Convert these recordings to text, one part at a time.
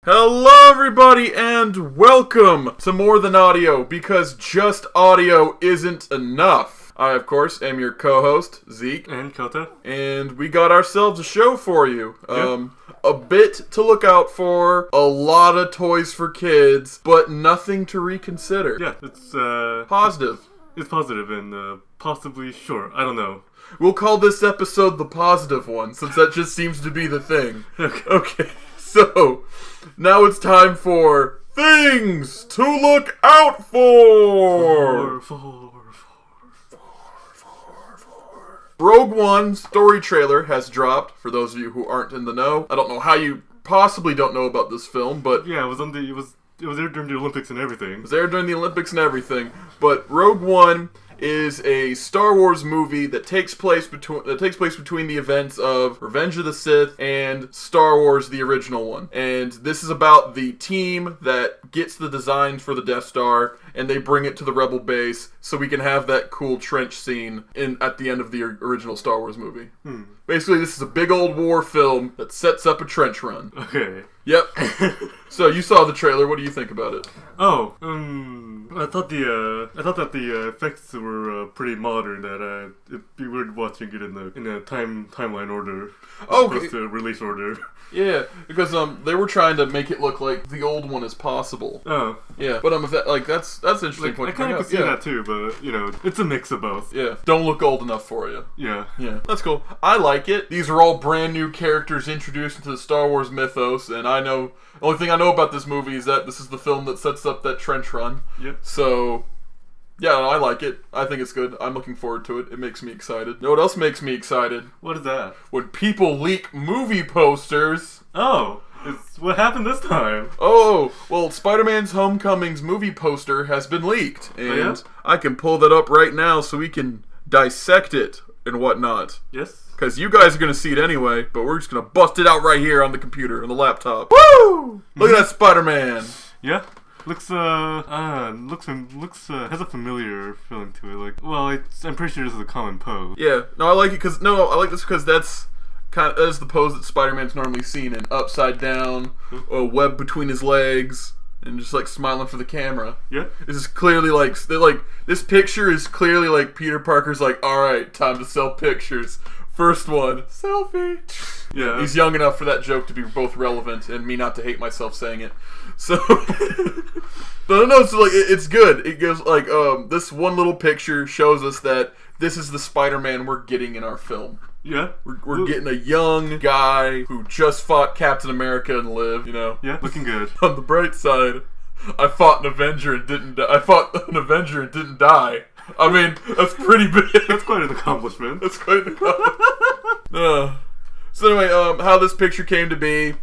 Hello everybody and welcome to More Than Audio, because just audio isn't enough. I, of course, am your co-host, Zeke. And Kota. And we got ourselves a show for you. A bit to look out for, a lot of toys for kids, but nothing to reconsider. Yeah, it's Positive. It's positive and possibly sure. I don't know. We'll call this episode the positive one, since that just seems to be the thing. Okay. So, now it's time for Things to Look Out For! Rogue One story trailer has dropped, for those of you who aren't in the know. I don't know how you possibly don't know about this film, but... Yeah, it was there during the Olympics and everything. It was there during the Olympics and everything, but Rogue One is a Star Wars movie that takes place between the events of Revenge of the Sith and Star Wars the original one. And this is about the team that gets the designs for the Death Star and they bring it to the Rebel base so we can have that cool trench scene at the end of the original Star Wars movie. Basically, this is a big old war film that sets up a trench run. Okay. Yep. So you saw the trailer. What do you think about it? I thought that the effects were pretty modern. That it'd be weird watching it in a timeline order, as opposed to release order. Yeah, because they were trying to make it look like the old one as possible. Oh. Yeah, but that's an interesting point. I kind of could see that too, but it's a mix of both. Yeah, don't look old enough for you. Yeah, that's cool. I like it. These are all brand new characters introduced into the Star Wars mythos, and the only thing I know about this movie is that this is the film that sets up that trench run. Yep. So, yeah, I like it. I think it's good. I'm looking forward to it. It makes me excited. You know what else makes me excited? What is that? When people leak movie posters. Oh, what happened this time? Oh, well, Spider-Man's Homecoming's movie poster has been leaked. And I can pull that up right now so we can dissect it and whatnot. Yes. Because you guys are going to see it anyway, but we're just going to bust it out right here on the computer, on the laptop. Woo! Look at that Spider-Man. Yeah. Looks has a familiar feeling to it. I'm pretty sure this is a common pose. Yeah. No, I like it because, I like this because that's the pose that Spider-Man's normally seen in, upside down, a web between his legs, and just smiling for the camera. Yeah. This is clearly this picture is clearly Peter Parker's alright, time to sell pictures. First one, selfie. Yeah. He's young enough for that joke to be both relevant and me not to hate myself saying it. So, so it's good. It goes this one little picture shows us that this is the Spider-Man we're getting in our film. Yeah. We're getting a young guy who just fought Captain America and lived, Yeah, looking good. On the bright side, I fought an Avenger and didn't die. I mean, that's pretty big. That's quite an accomplishment. So anyway, how this picture came to be,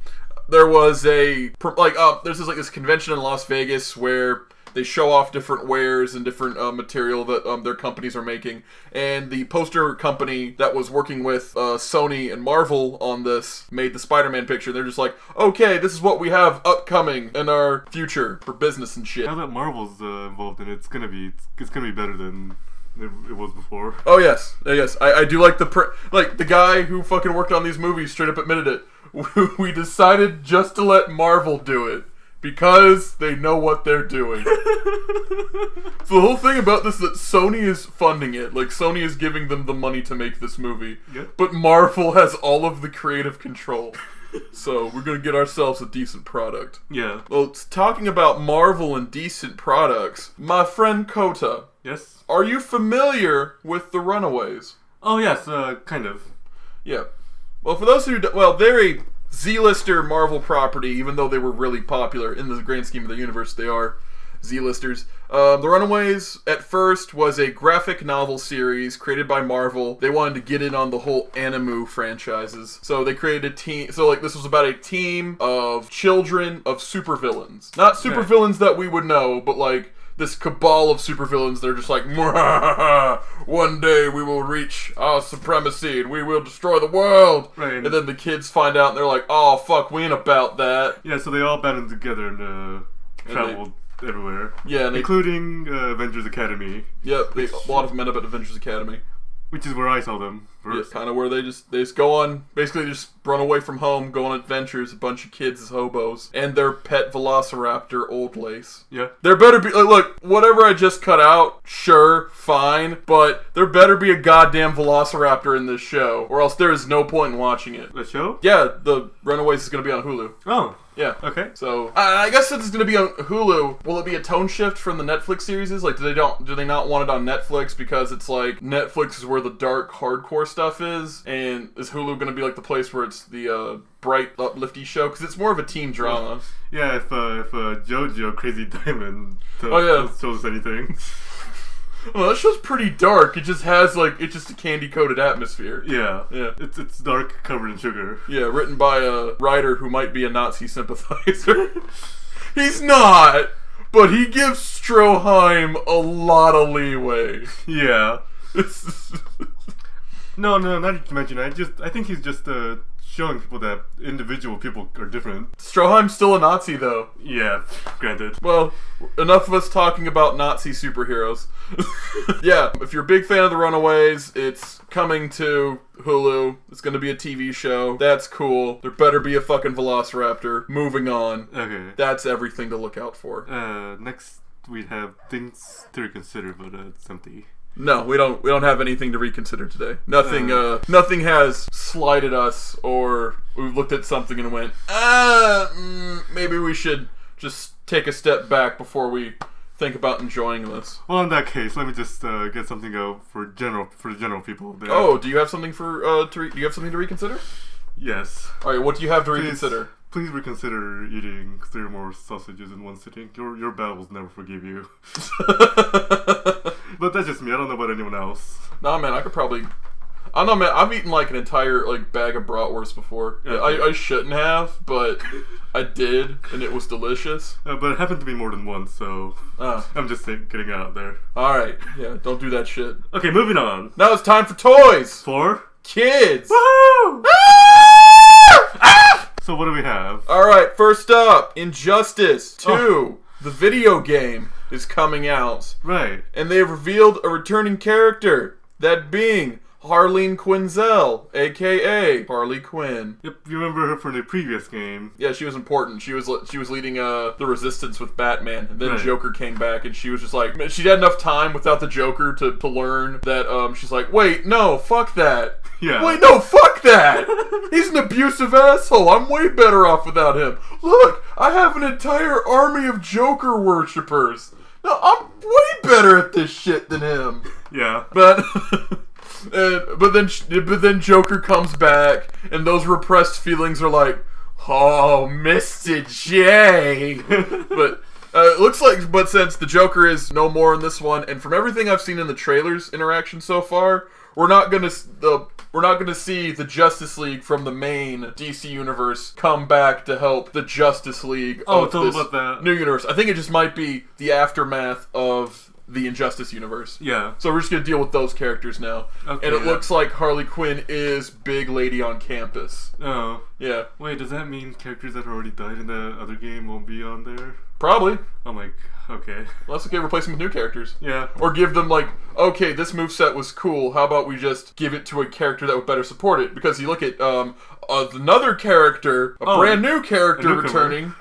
there was there's this convention in Las Vegas where they show off different wares and different material that their companies are making, and the poster company that was working with Sony and Marvel on this made the Spider-Man picture. They're just like, okay, this is what we have upcoming in our future for business and shit. Now that Marvel's involved in it, it's gonna be better than it was before. Oh yes, I do like the guy who fucking worked on these movies straight up admitted it. We decided just to let Marvel do it. Because they know what they're doing. So the whole thing about this is that Sony is funding it. Sony is giving them the money to make this movie. Yep. But Marvel has all of the creative control. So we're going to get ourselves a decent product. Yeah. Well, talking about Marvel and decent products, my friend Kota. Yes? Are you familiar with The Runaways? Oh, yes, kind of. Yeah. Well, for those who they're a Z-lister Marvel property, even though they were really popular in the grand scheme of the universe, they are Z-listers. The Runaways, at first, was a graphic novel series created by Marvel. They wanted to get in on the whole Animu franchises. So they created a team. So, this was about a team of children of supervillains. Not supervillains that we would know, but, this cabal of supervillains. They're just one day we will reach our supremacy and we will destroy the world. Right. And then the kids find out and they're like, oh fuck, we ain't about that. Yeah, so they all banded together and traveled everywhere. Yeah, including Avengers Academy. Yep, a lot of them end up at Avengers Academy. Which is where I saw them. first. Yeah, kind of where they just go on, basically just run away from home, go on adventures, a bunch of kids as hobos, and their pet velociraptor, Old Lace. Yeah. There better be, look, whatever I just cut out, sure, fine, but there better be a goddamn velociraptor in this show, or else there is no point in watching it. The show? Yeah, the Runaways is going to be on Hulu. Oh. Yeah. Okay. So I guess since it's going to be on Hulu, will it be a tone shift from the Netflix series? Like, do they not want it on Netflix because it's like Netflix is where the dark, hardcore stuff is, and is Hulu going to be like the place where it's the bright, uplifty show? Because it's more of a teen drama. Yeah. If JoJo Crazy Diamond shows us anything. Well, that show's pretty dark. It just has it's just a candy-coated atmosphere. Yeah. Yeah. It's dark, covered in sugar. Yeah, written by a writer who might be a Nazi sympathizer. He's not, but he gives Stroheim a lot of leeway. Yeah. No, not to mention. I think he's just showing people that individual people are different. Stroheim's still a Nazi, though. Yeah, granted. Well, enough of us talking about Nazi superheroes. Yeah, if you're a big fan of The Runaways, it's coming to Hulu. It's going to be a TV show. That's cool. There better be a fucking velociraptor. Moving on. Okay. That's everything to look out for. Next we have things to reconsider, but it's empty. No, we don't have anything to reconsider today. Nothing has slighted us, or we've looked at something and went, maybe we should just take a step back before we think about enjoying this. Well, in that case, let me just get something out for the general people there. Oh, do you have something do you have something to reconsider? Yes. All right, what do you have to reconsider? Please reconsider eating 3 or more sausages in one sitting. Your bowels never forgive you. But that's just me. I don't know about anyone else. Nah, man, I don't know, man. I've eaten like an entire bag of bratwurst before. Yeah, I shouldn't have, but I did, and it was delicious. But it happened to be more than once, so I'm just getting out there. All right, yeah, don't do that shit. Okay, moving on. Now it's time for toys For kids. Woohoo! So what do we have? All right, first up, Injustice 2, the video game, is coming out. Right. And they've revealed a returning character, that being Harleen Quinzel, a.k.a. Harley Quinn. Yep, you remember her from the previous game. Yeah, she was important. She was leading the resistance with Batman, and then Right. Joker came back, and she was just like, she had enough time without the Joker to learn that she's like, wait, no, fuck that. Yeah. Wait, no, fuck that. He's an abusive asshole. I'm way better off without him. Look, I have an entire army of Joker worshippers. No, I'm way better at this shit than him. Yeah. But then Joker comes back, and those repressed feelings are like, oh, Mr. J. But it looks like, but since the Joker is no more in this one, and from everything I've seen in the trailers interaction so far, we're not gonna see the Justice League from the main DC universe come back to help the Justice League of it's all this about that. new universe. I think it just might be the aftermath of the Injustice universe. Yeah. So we're just gonna deal with those characters now. Okay, And it yeah. looks like Harley Quinn is big lady on campus. Oh. Yeah. Wait, does that mean characters that already died in the other game won't be on there? Probably. I'm like, okay. Well, that's okay, replace them with new characters. Yeah. Or give them okay, this moveset was cool, how about we just give it to a character that would better support it? Because you look at another character, a brand new character returning,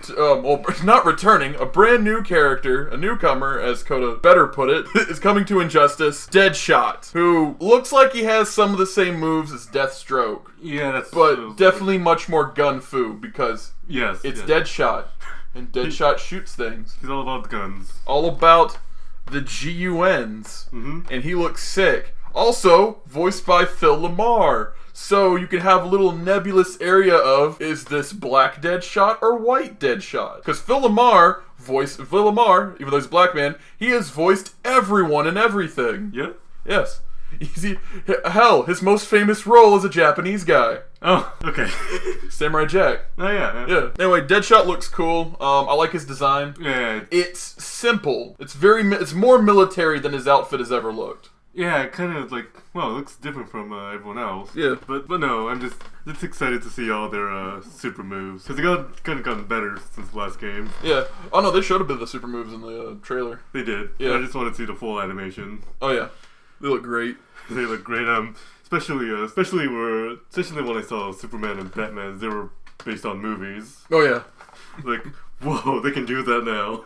not returning, a brand new character, a newcomer, as Coda better put it, is coming to Injustice, Deadshot, who looks like he has some of the same moves as Deathstroke. Yeah, that's... But definitely much more gun-fu, because it's yes. Deadshot. And Deadshot shoots things. He's all about guns. All about the GUNs. Mm-hmm. And he looks sick. Also, voiced by Phil Lamar. So you can have a little nebulous area of, is this black Deadshot or white Deadshot? Because Phil Lamar, even though he's a black man, he has voiced everyone and everything. Yeah? Yes. Hell, his most famous role is a Japanese guy. Oh, okay. Samurai Jack. Oh, yeah. Yeah. Anyway, Deadshot looks cool. I like his design. Yeah. It's simple. It's more military than his outfit has ever looked. Yeah, kind of like, well, it looks different from everyone else. Yeah. But no, I'm just excited to see all their super moves. Because they kind of gotten better since the last game. Yeah. Oh, no, they showed a bit of the super moves in the trailer. They did. Yeah. I just want to see the full animation. Oh, yeah. They look great. They look great. especially when I saw Superman and Batman, they were based on movies. Oh yeah. Like, whoa, they can do that now.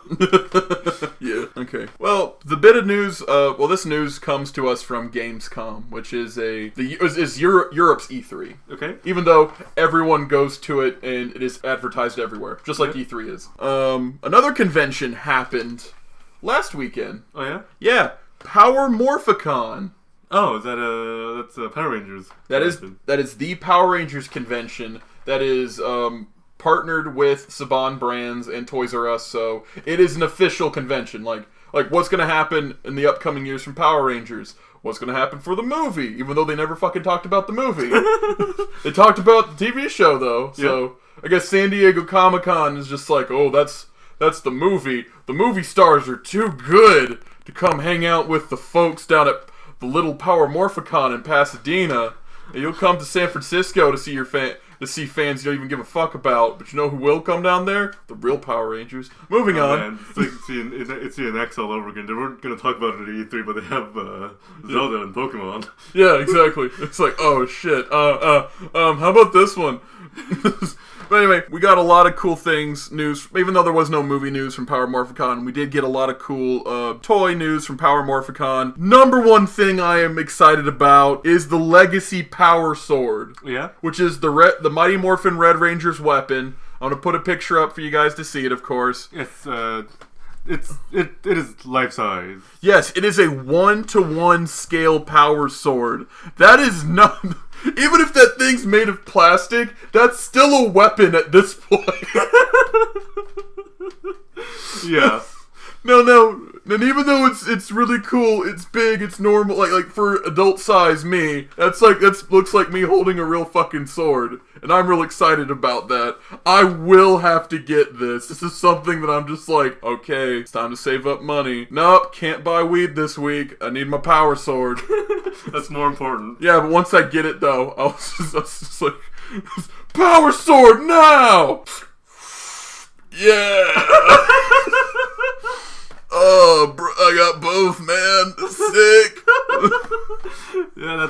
Yeah. Okay. Well, the bit of news. This news comes to us from Gamescom, which is Europe's E3. Okay. Even though everyone goes to it and it is advertised everywhere, just like E3 is. Another convention happened last weekend. Oh yeah. Yeah. Power Morphicon. Oh, is that's Power Rangers? That is the Power Rangers convention. That is partnered with Saban Brands and Toys R Us, so it is an official convention. Like what's going to happen in the upcoming years from Power Rangers? What's going to happen for the movie? Even though they never fucking talked about the movie. They talked about the TV show, though. So I guess San Diego Comic-Con is just like, oh, that's the movie. The movie stars are too good to come hang out with the folks down at the little Power Morphicon in Pasadena. And you'll come to San Francisco to see fans you don't even give a fuck about. But you know who will come down there? The real Power Rangers. Moving on. Man. It's seeing X all over again. They weren't going to talk about it at E3, but they have Zelda and Pokemon. Yeah, exactly. It's like, oh shit. How about this one? But anyway, we got a lot of cool news. Even though there was no movie news from Power Morphicon, we did get a lot of cool toy news from Power Morphicon. Number one thing I am excited about is the Legacy Power Sword. Yeah? Which is the Mighty Morphin Red Ranger's weapon. I'm going to put a picture up for you guys to see it, of course. It is life size. Yes, it is a 1-to-1 scale power sword. That is not... Even if that thing's made of plastic, that's still a weapon at this point. Yeah. No. And even though it's really cool, it's big, it's normal, like for adult size me, that's looks like me holding a real fucking sword. And I'm real excited about that. I will have to get this. This is something that I'm just like, okay, it's time to save up money. Nope, can't buy weed this week. I need my power sword. That's more important. Yeah, but once I get it though, I was just like, power sword now! Yeah! Oh, bro, I got both, man. Sick. Yeah,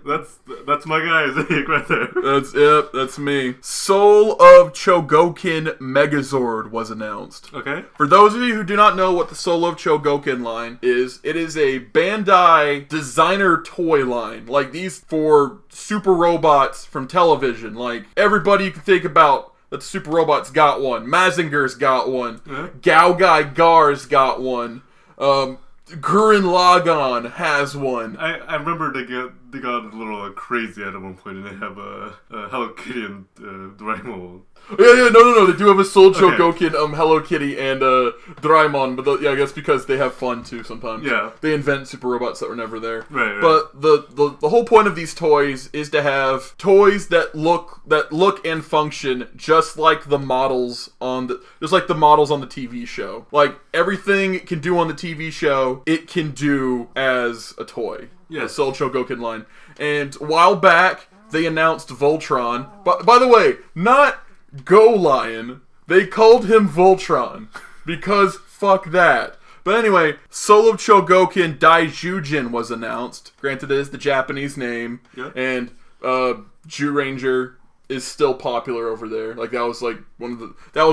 that's my guy, Zeke, right there. That's me. Soul of Chogokin Megazord was announced. Okay. For those of you who do not know what the Soul of Chogokin line is, it is a Bandai designer toy line. Like these for super robots from television. Like everybody you can think about that the Super Robot's got one. Mazinger's got one. Gaogai Gar's got one. Gurren Lagann has one. I remember they got a little crazy at one point, and they have a Hello Kitty and Doraemon. Yeah, no. They do have a Soul Chogokin, Hello Kitty, and Doraemon, but I guess because they have fun too sometimes. Yeah. They invent super robots that were never there. Right. But the whole point of these toys is to have toys that look and function just like the models on the TV show. Like everything it can do on the TV show, it can do as a toy. Yeah. The Soul Chogokin line. And a while back, they announced Voltron. By the way, not Go Lion. They called him Voltron. Because fuck that. But anyway, Soul of Chogokin Daijujin was announced. Granted, it is the Japanese name. Yeah. And Ju Ranger is still popular over there. Like that was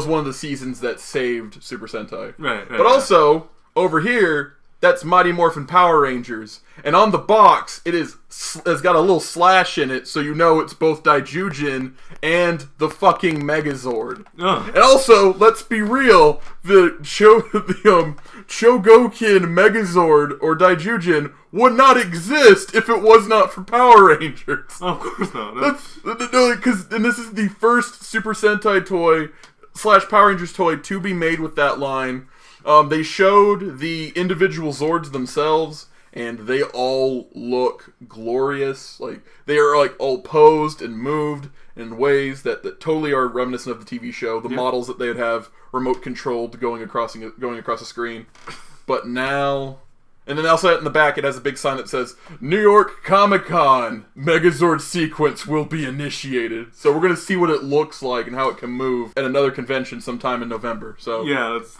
one of the seasons that saved Super Sentai. Right. But also, over here, that's Mighty Morphin Power Rangers. And on the box, it's got a little slash in it, so you know it's both Daijujin and the fucking Megazord. And also, let's be real, the Chogokin Megazord or Daijujin would not exist if it was not for Power Rangers. Of course not. And this is the first Super Sentai toy / Power Rangers toy to be made with that line. They showed the individual Zords themselves, and they all look glorious. Like they are like all posed and moved in ways that totally are reminiscent of the TV show. The models that they'd have remote controlled going across the screen. But now, and then also in the back it has a big sign that says New York Comic-Con Megazord sequence will be initiated. So we're gonna see what it looks like and how it can move at another convention sometime in November. So yeah, that's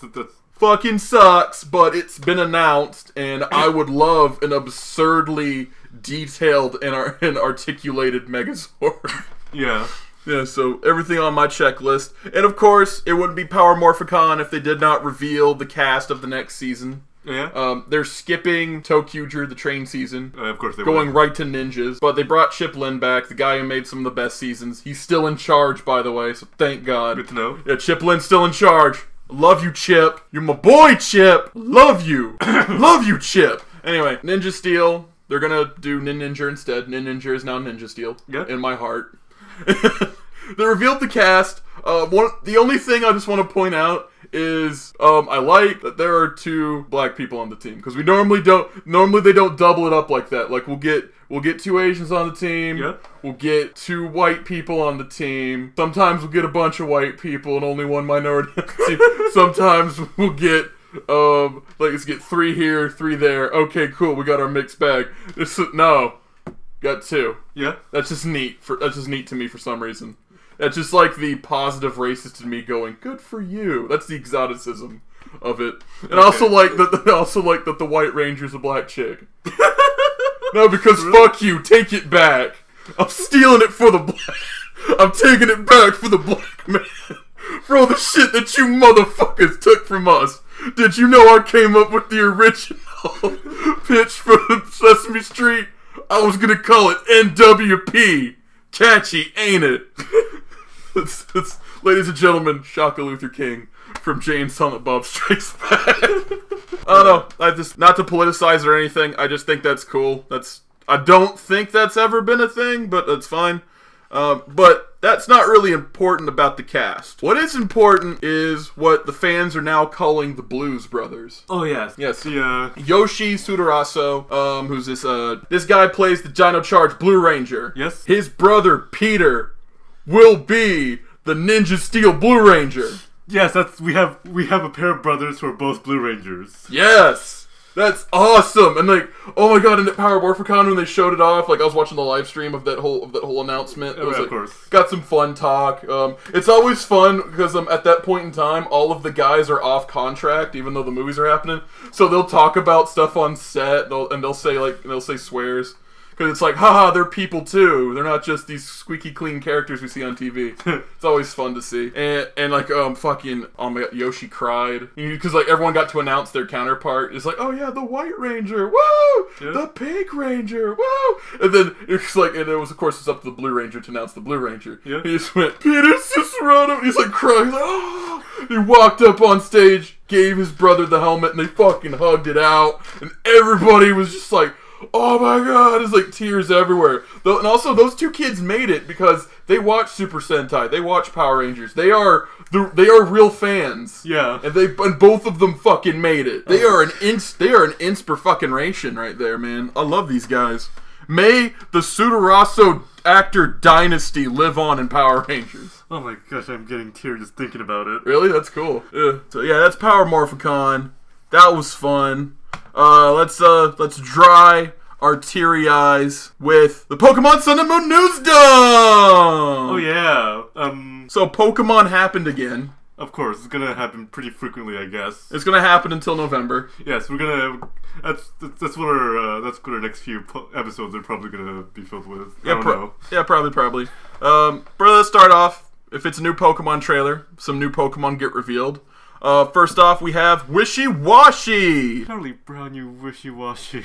fucking sucks, but it's been announced, and I would love an absurdly detailed and articulated Megazord. Yeah. Yeah, so everything on my checklist. And of course, it wouldn't be Power Morphicon if they did not reveal the cast of the next season. Yeah. They're skipping Tokyuger, the train season. Of course they going right to ninjas. But they brought Chip Lin back, the guy who made some of the best seasons. He's still in charge, by the way, so thank God. Good to know. Yeah, Chip Lin's still in charge. Love you, Chip. You're my boy, Chip. Love you. Love you, Chip. Anyway, Ninja Steel. They're gonna do Ninja instead. Ninja is now Ninja Steel. Yeah. In my heart. They revealed the cast. The only thing I just want to point out is I like that there are 2 black people on the team, because we normally they don't double it up like that. Like we'll get 2 Asians on the team. Yeah. We'll get 2 white people on the team. Sometimes we'll get a bunch of white people and only 1 minority on the team. Sometimes we'll get let's get 3 here, 3 there. Okay, cool. We got our mixed bag. No. Got 2. Yeah. That's just neat to me for some reason. That's just like the positive racist in me going, good for you. That's the exoticism of it. And I also like that the White Ranger's a black chick. No, because fuck you, take it back. I'm stealing it for the black. I'm taking it back for the black man. For all the shit that you motherfuckers took from us. Did you know I came up with the original pitch for Sesame Street? I was gonna call it NWP. Catchy, ain't it? It's, ladies and gentlemen, Shaka Luther King from Jay and Silent Bob Strikes Back. I don't know. Not to politicize it or anything. I just think that's cool. I don't think that's ever been a thing, but that's fine. But that's not really important about the cast. What is important is what the fans are now calling the Blues Brothers. Oh, yes. Yes. The, Yoshi Sudaraso, who's this guy plays the Dino Charge Blue Ranger. Yes. His brother, Peter, will be the Ninja Steel Blue Ranger. Yes, we have a pair of brothers who are both Blue Rangers. Yes! That's awesome! And like, oh my god, and at Power Morphicon when they showed it off, like I was watching the live stream of that whole announcement. It was, of course. Got some fun talk. It's always fun because at that point in time, all of the guys are off contract, even though the movies are happening. So they'll talk about stuff on set, they'll say swears. Because it's like, haha, they're people too. They're not just these squeaky clean characters we see on TV. It's always fun to see. And like, fucking, oh my god, Yoshi cried. Because like, everyone got to announce their counterpart. It's like, oh yeah, the White Ranger, woo! Yeah. The Pink Ranger, woo! And then it's like, and it was, of course, it's up to the Blue Ranger to announce the Blue Ranger. Yeah. He just went, Peter Cicerone! He's like crying, he's like, oh! He walked up on stage, gave his brother the helmet, and they fucking hugged it out. And everybody was just like, oh my god, it's like tears everywhere. And also, those 2 kids made it because they watch Super Sentai, they watch Power Rangers. They are real fans. Yeah. And both of them fucking made it. They are an insper fucking ration right there, man. I love these guys. May the Sudaraso actor dynasty live on in Power Rangers. Oh my gosh, I'm getting tears just thinking about it. Really? That's cool. Yeah. So yeah, that's Power Morphicon. That was fun. Let's dry our teary eyes with the Pokemon Sun and Moon News Dump! Oh yeah. So Pokemon happened again. Of course, it's gonna happen pretty frequently, I guess. It's gonna happen until November. Yes, we're gonna. That's what our next few episodes are probably gonna be filled with. Yeah, probably. But let's start off. If it's a new Pokemon trailer, some new Pokemon get revealed. First off, we have Wishy-Washy! Charlie Brown, you wishy-washy.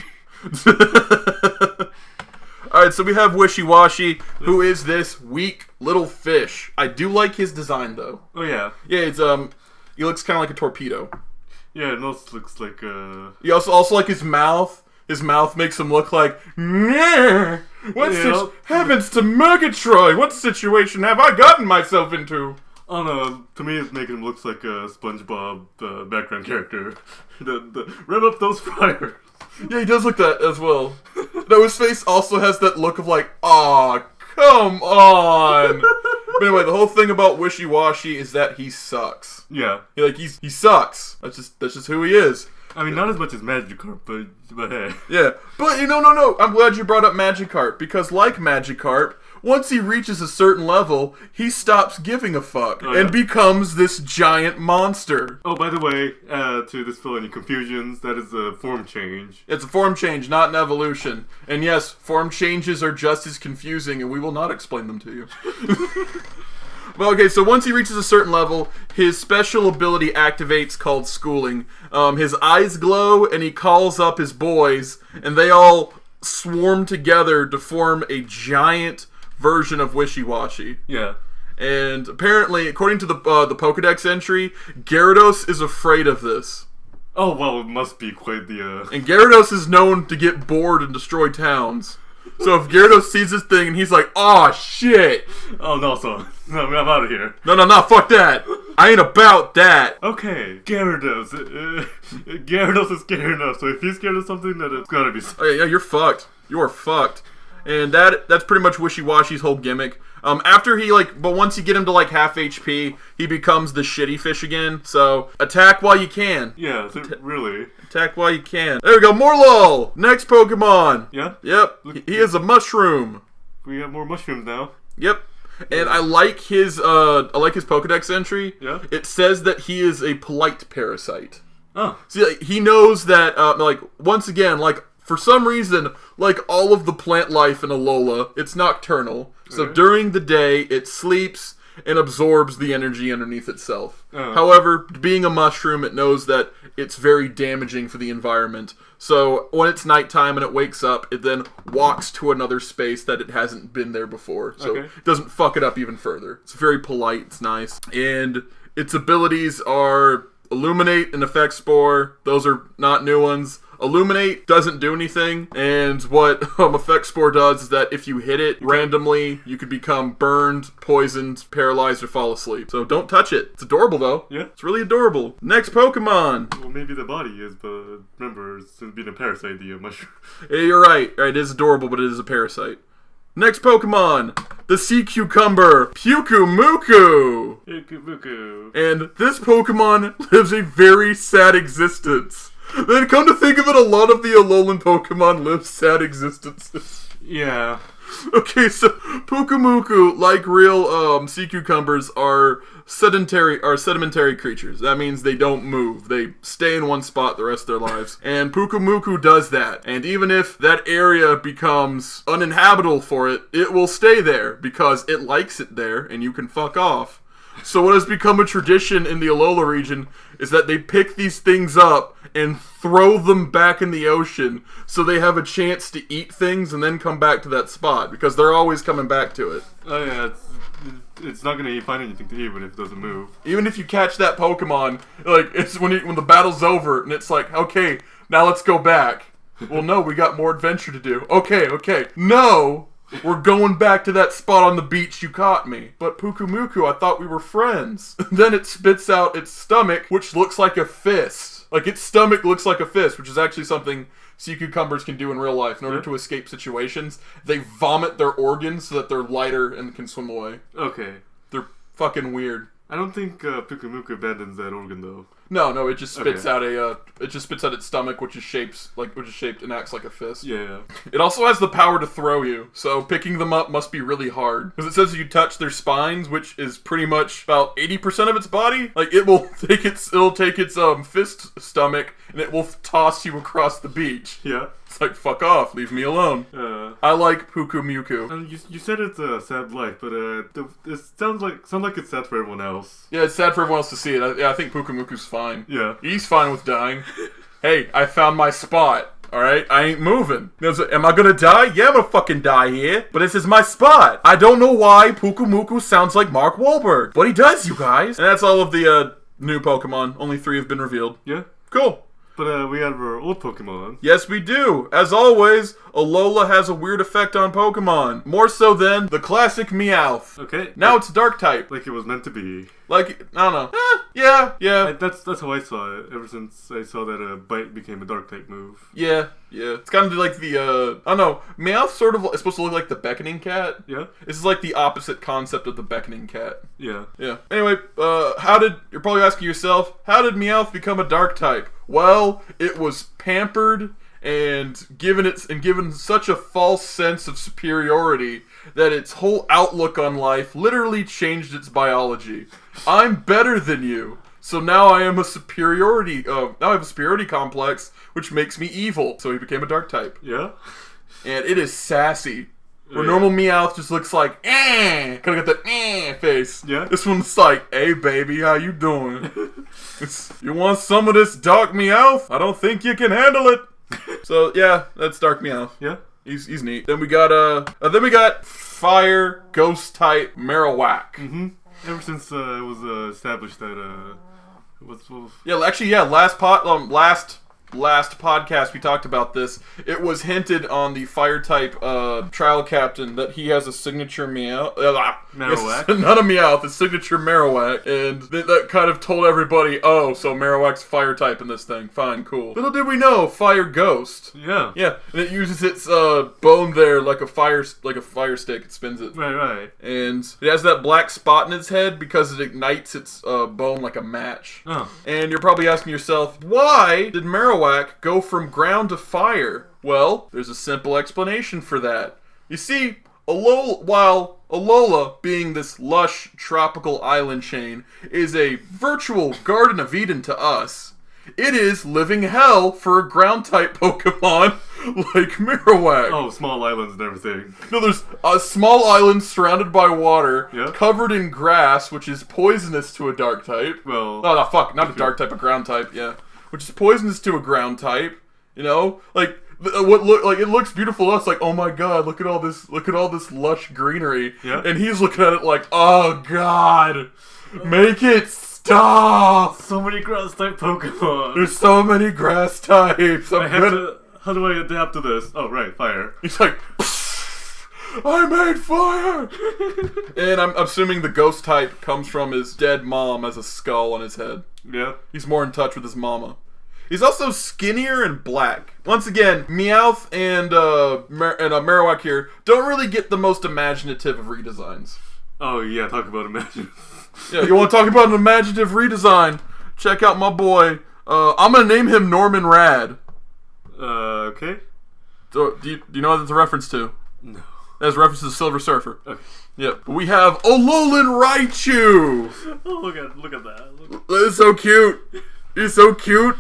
Alright, so we have Wishy-Washy, who is this weak little fish. I do like his design, though. Oh, yeah. Yeah, it's, he looks kind of like a torpedo. Yeah, it also looks like, He also like his mouth. His mouth makes him look like, Nyeh! What happens to Murgatroyd? What situation have I gotten myself into? I don't know, to me it's making him look like a SpongeBob background character. Rev up those fires. Yeah, he does look that as well. No, his face also has that look of like, aw, come on. But anyway, the whole thing about Wishy-Washy is that he sucks. Yeah. He sucks. That's just who he is. I mean, not as much as Magikarp, but hey. Yeah, but no. I'm glad you brought up Magikarp, because like Magikarp, once he reaches a certain level, he stops giving a fuck and becomes this giant monster. Oh, by the way, to dispel any confusions, that is a form change. It's a form change, not an evolution. And yes, form changes are just as confusing, and we will not explain them to you. Well, okay, so once he reaches a certain level, his special ability activates called schooling. His eyes glow, and he calls up his boys, and they all swarm together to form a giant version of Wishy-Washy. Yeah. And apparently, according to the Pokedex entry, Gyarados is afraid of this. Oh, well, it must be quite the, And Gyarados is known to get bored and destroy towns. So if Gyarados sees this thing and he's like, "Aw, shit!" Oh, no, so I'm out of here. No, fuck that! I ain't about that! Okay, Gyarados. Gyarados is scared enough, so if he's scared of something, then it's gotta be... Oh, yeah, you're fucked. You are fucked. And that's pretty much Wishy-Washy's whole gimmick. After he, but once you get him to, half HP, he becomes the shitty fish again. So, attack while you can. Yeah, really. Attack while you can. There we go, more lol! Next Pokemon! Yeah? Yep, he is a mushroom. We have more mushrooms now. Yep. And I like his Pokedex entry. Yeah? It says that he is a polite parasite. Oh. See, he knows that, once again, for some reason, all of the plant life in Alola, it's nocturnal. So during the day, it sleeps and absorbs the energy underneath itself. However, being a mushroom, it knows that it's very damaging for the environment. So when it's nighttime and it wakes up, it then walks to another space that it hasn't been there before. So it doesn't fuck it up even further. It's very polite, it's nice. And its abilities are Illuminate and Effect Spore. Those are not new ones. Illuminate doesn't do anything, and what Effect Spore does is that if you hit it randomly, you could become burned, poisoned, paralyzed, or fall asleep. So don't touch it. It's adorable, though. Yeah. It's really adorable. Next Pokemon. Well, maybe the body is, but remember, since being a parasite, the mushroom. Yeah, you're right. It is adorable, but it is a parasite. Next Pokemon, the Sea Cucumber, Pyukumuku. Pyukumuku. And this Pokemon lives a very sad existence. Then come to think of it, a lot of the Alolan Pokemon live sad existences. Yeah. Okay, so Pyukumuku, like real sea cucumbers, are sedimentary creatures. That means they don't move. They stay in one spot the rest of their lives. And Pyukumuku does that. And even if that area becomes uninhabitable for it, it will stay there because it likes it there and you can fuck off. So what has become a tradition in the Alola region is that they pick these things up and throw them back in the ocean so they have a chance to eat things and then come back to that spot because they're always coming back to it. Oh yeah, it's not gonna find anything to eat even if it doesn't move. Even if you catch that Pokemon, it's when the battle's over and it's like, okay, now let's go back. Well, no, we got more adventure to do. Okay, no! We're going back to that spot on the beach you caught me. But Pyukumuku, I thought we were friends. Then it spits out its stomach, which looks like a fist. Its stomach looks like a fist, which is actually something sea cucumbers can do in real life. In order to escape situations, they vomit their organs so that they're lighter and can swim away. Okay. They're fucking weird. I don't think Pyukumuku abandons that organ though. No, it just spits out its stomach, which is shaped and acts like a fist. Yeah. It also has the power to throw you, so picking them up must be really hard. Because it says you touch their spines, which is pretty much about 80% of its body. It'll take its fist stomach and it will toss you across the beach. Yeah. It's like, fuck off, leave me alone. I like Pyukumuku. And you said it's a sad life, but it sounds like it's sad for everyone else. Yeah, it's sad for everyone else to see it. I think Pukumuku's fine. Yeah. He's fine with dying. Hey, I found my spot. Alright? I ain't moving. Am I gonna die? Yeah, I'm gonna fucking die here. But this is my spot. I don't know why Pukumuku sounds like Mark Wahlberg. But he does, you guys. And that's all of the new Pokemon. Only 3 have been revealed. Yeah. Cool. But we have our old Pokemon. Yes, we do. As always, Alola has a weird effect on Pokemon. More so than the classic Meowth. Okay. Now it's Dark type. Like it was meant to be. I don't know. Yeah. That's how I saw it. Ever since I saw that Bite became a Dark type move. Yeah. It's kind of like the, I don't know, Meowth sort of is supposed to look like the Beckoning Cat. Yeah. This is like the opposite concept of the Beckoning Cat. Yeah. Anyway, you're probably asking yourself, how did Meowth become a Dark type? Well, it was pampered and given such a false sense of superiority that its whole outlook on life literally changed its biology. I'm better than you. So now I am a superiority. Now I have a superiority complex, which makes me evil. So he became a dark type. Yeah. And it is sassy. Where normal Meowth just looks like, kind of got that face. Yeah. This one's like, hey baby, how you doing? You want some of this dark Meowth? I don't think you can handle it. So yeah, that's dark Meowth. Yeah. He's neat. Then we got fire ghost type Marowak. Mm-hmm. Ever since it was established that last podcast we talked about this. It was hinted on the fire type trial captain that he has a signature Marowak. Not a Meowth, a signature Marowak, and that kind of told everybody, oh, so Marowak's fire type in this thing. Fine, cool. Little did we know, fire ghost. Yeah. Yeah, and it uses its bone there like a fire stick. It spins it. Right. And it has that black spot in its head because it ignites its bone like a match. Oh. And you're probably asking yourself, why did Marowak go from ground to fire? Well, there's a simple explanation for that. You see, while Alola, being this lush tropical island chain, is a virtual Garden of Eden to us, it is living hell for a ground-type Pokemon like Marowak. Oh, small islands and everything. No, there's a small island surrounded by water, yeah, covered in grass, which is poisonous to a dark type. Well... No, not a dark type, a ground type, yeah. Which is poisonous to a ground type, you know? Like, it looks beautiful to us, like, oh my god, look at all this lush greenery. Yeah. And he's looking at it like, oh god, make it stop! So many grass type Pokemon. There's so many grass types. How do I adapt to this? Oh, right, fire. He's like, I made fire! And I'm assuming the ghost type comes from his dead mom as a skull on his head. Yeah. He's more in touch with his mama. He's also skinnier and black. Once again, Meowth and Marowak here don't really get the most imaginative of redesigns. Oh yeah, talk about imagine. Yeah, you want to talk about an imaginative redesign? Check out my boy. I'm gonna name him Norman Rad. Okay. So, do you know what that's a reference to? No. That's a reference to the Silver Surfer. Okay. Yep. We have Alolan Raichu. Oh, look at that. It's so cute. He's so cute.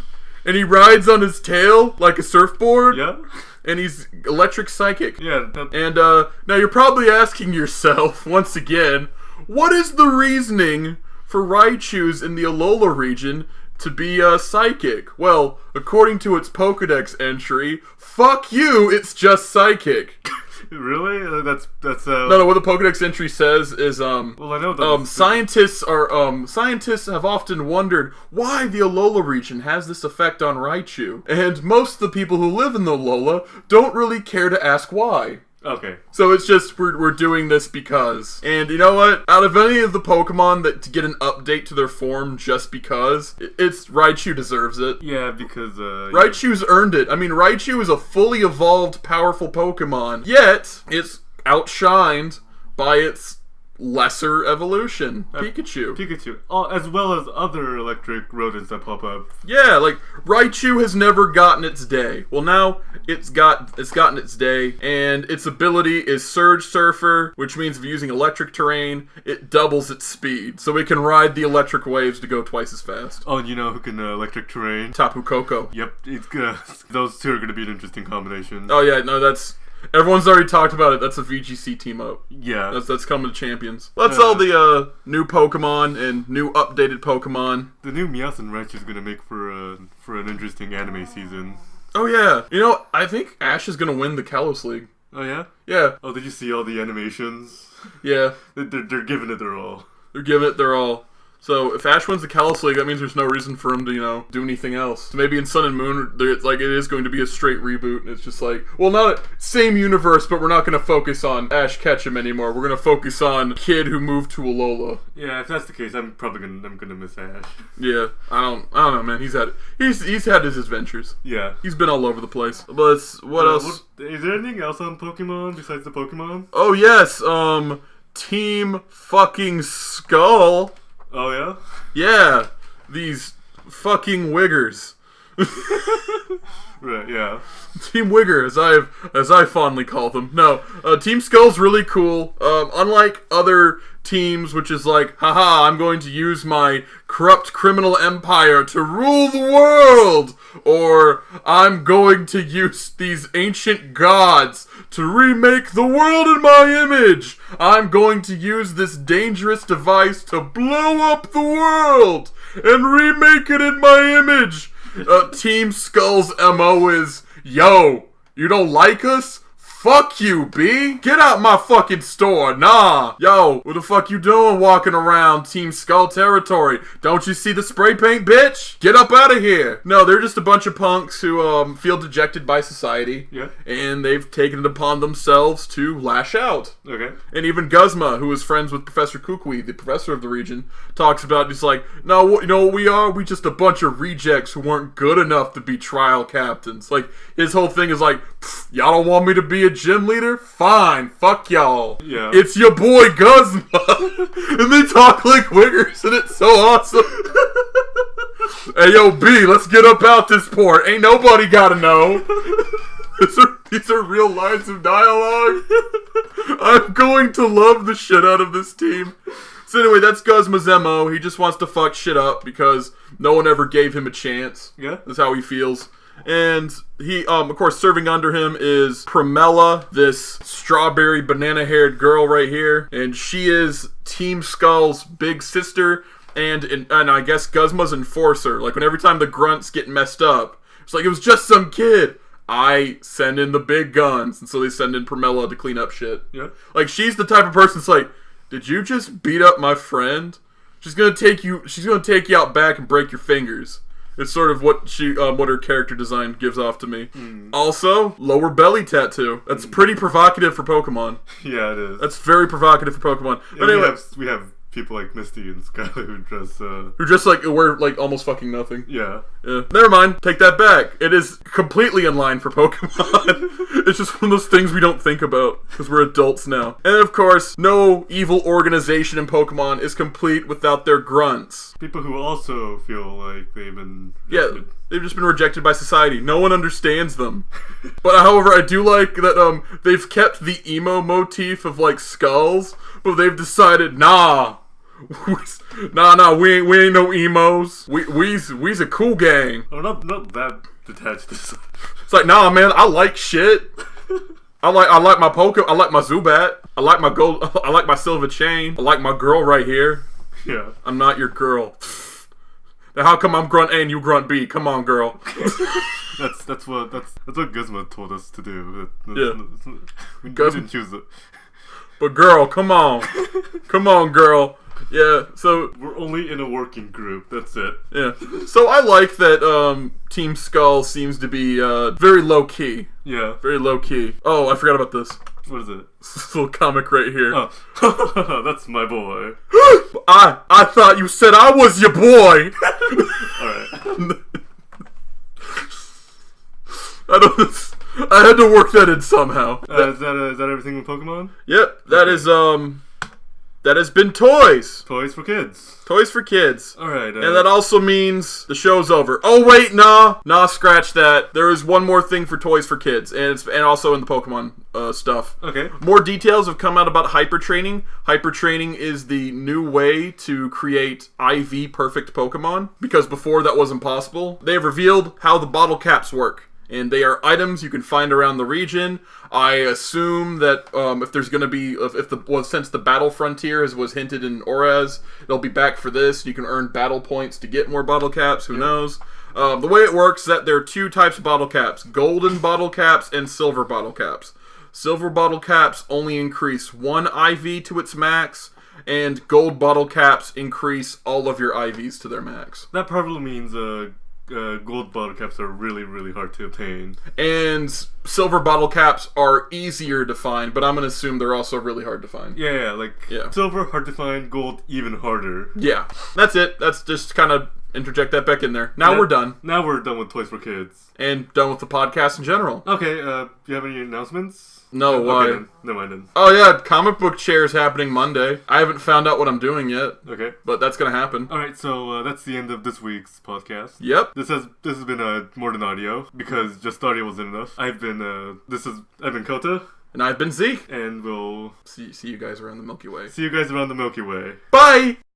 And he rides on his tail like a surfboard. Yeah. And he's electric psychic. Yeah. And now you're probably asking yourself, once again, what is the reasoning for Raichus in the Alola region to be psychic? Well, according to its Pokedex entry, fuck you, it's just psychic. Really? That's No, what the Pokedex entry says is well, I know that scientists have often wondered why the Alola region has this effect on Raichu, and most of the people who live in the Alola don't really care to ask why. Okay. So it's just, we're doing this because. And you know what? Out of any of the Pokemon that to get an update to their form just because, it's Raichu deserves it. Yeah, because, Raichu's earned it. I mean, Raichu is a fully evolved, powerful Pokemon, yet it's outshined by its lesser evolution, Pikachu. Oh, as well as other electric rodents that pop up. Yeah, like, Raichu has never gotten its day. Well, now it's gotten its day, and its ability is Surge Surfer, which means if you're using electric terrain, it doubles its speed, so it can ride the electric waves to go twice as fast. Oh, and you know who can electric terrain? Tapu Koko. Yep, those two are going to be an interesting combination. Oh yeah, no, everyone's already talked about it. That's a VGC team up. Yeah. That's coming to Champions. That's all the new Pokemon and new updated Pokemon. The new Meowth and Raichu is going to make for an interesting anime season. Oh yeah. You know, I think Ash is going to win the Kalos League. Oh yeah? Yeah. Oh, did you see all the animations? Yeah. They're giving it their all. They're giving it their all. So if Ash wins the Kalos League, that means there's no reason for him to, do anything else. So maybe in Sun and Moon, it is going to be a straight reboot, and it's just like, well, not same universe, but we're not going to focus on Ash Ketchum anymore. We're going to focus on Kid who moved to Alola. Yeah, if that's the case, I'm gonna miss Ash. Yeah, I don't know, man. He's had his adventures. Yeah, he's been all over the place. But what else? Is there anything else on Pokemon besides the Pokemon? Oh yes, Team fucking Skull. Oh yeah? Yeah, these fucking Wiggers. Right, yeah. Team Wigger, as I fondly call them. No, Team Skull's really cool. Unlike other teams, which is like, haha, I'm going to use my corrupt criminal empire to rule the world, or I'm going to use these ancient gods to remake the world in my image. I'm going to use this dangerous device to blow up the world and remake it in my image. Team Skull's MO is, yo, you don't like us? Fuck you, B. Get out my fucking store. Nah. Yo, what the fuck you doing walking around Team Skull territory? Don't you see the spray paint, bitch? Get up out of here. No, they're just a bunch of punks who feel dejected by society. Yeah. And they've taken it upon themselves to lash out. Okay. And even Guzma, who is friends with Professor Kukui, the professor of the region, talks about, he's like, no, you know what we are? We just a bunch of rejects who weren't good enough to be trial captains. Like, his whole thing is like, y'all don't want me to be a gym leader? Fine, fuck y'all. Yeah. It's your boy Guzma. And they talk like Wiggers, and it's so awesome. Hey, yo, B, let's get up out this port. Ain't nobody gotta know. These are real lines of dialogue. I'm going to love the shit out of this team. So anyway, that's Guzma's MO. He just wants to fuck shit up because no one ever gave him a chance. Yeah. That's how he feels. And he, of course, serving under him is Primella, this strawberry banana-haired girl right here. And she is Team Skull's big sister and I guess Guzma's enforcer. Like, when every time the grunts get messed up, it's like, it was just some kid. I send in the big guns. And so they send in Primella to clean up shit. Yeah. Like, she's the type of person that's like, did you just beat up my friend? She's gonna take you out back and break your fingers. It's sort of what what her character design gives off to me. Also, lower belly tattoo. That's pretty provocative for Pokemon. Yeah, it is. That's very provocative for Pokemon. Yeah, But anyway, we have people like Misty and Skylar who just like wear like almost fucking nothing. Yeah. Yeah. Never mind. Take that back. It is completely in line for Pokemon. It's just one of those things we don't think about because we're adults now. And of course, no evil organization in Pokemon is complete without their grunts. People who also feel like they've been rejected. Yeah, they've just been rejected by society. No one understands them. But however, I do like that they've kept the emo motif of like skulls, but they've decided, nah, we ain't no emos. We's a cool gang. Oh, not that detached. It's like, nah, man, I like shit. I like my I like my Zubat. I like my gold. I like my silver chain. I like my girl right here. Yeah. I'm not your girl. Now how come I'm grunt A and you grunt B? Come on, girl. That's what Guzma told us to do. We didn't choose it. But girl, come on. Come on, girl. Yeah, so we're only in a working group. That's it. Yeah. So I like that Team Skull seems to be very low key. Yeah. Very low key. Oh, I forgot about this. What is it? This little comic right here. Oh, that's my boy. I thought you said I was your boy. Alright. I had to work that in somehow. Is that everything with Pokemon? Yep. That is that has been toys. Toys for kids. Toys for kids. Alright. And that also means the show's over. Oh wait, nah, scratch that. There is one more thing for toys for kids, and also in the Pokemon stuff. Okay. More details have come out about hyper training. Hyper training is the new way to create IV perfect Pokemon, because before that wasn't possible. They have revealed how the bottle caps work. And they are items you can find around the region. I assume that if there's going to be, since the Battle Frontier was hinted in Oraz, they'll be back for this. You can earn battle points to get more bottle caps. Who knows? The way it works is that there are two types of bottle caps: golden bottle caps and silver bottle caps. Silver bottle caps only increase one IV to its max, and gold bottle caps increase all of your IVs to their max. That probably means gold bottle caps are really, really hard to obtain. And silver bottle caps are easier to find, but I'm going to assume they're also really hard to find. Yeah, silver hard to find, gold even harder. Yeah, that's it. That's just kind of interject that back in there. Now we're done. Now we're done with Toys for Kids. And done with the podcast in general. Okay, do you have any announcements? No, why? Okay, then. Never mind then. Oh yeah, comic book chair is happening Monday. I haven't found out what I'm doing yet. Okay. But that's gonna happen. Alright, so that's the end of this week's podcast. Yep. This has been more than audio, because just audio wasn't enough. I've been Kota. And I've been Zeke. And we'll see you guys around the Milky Way. See you guys around the Milky Way. Bye!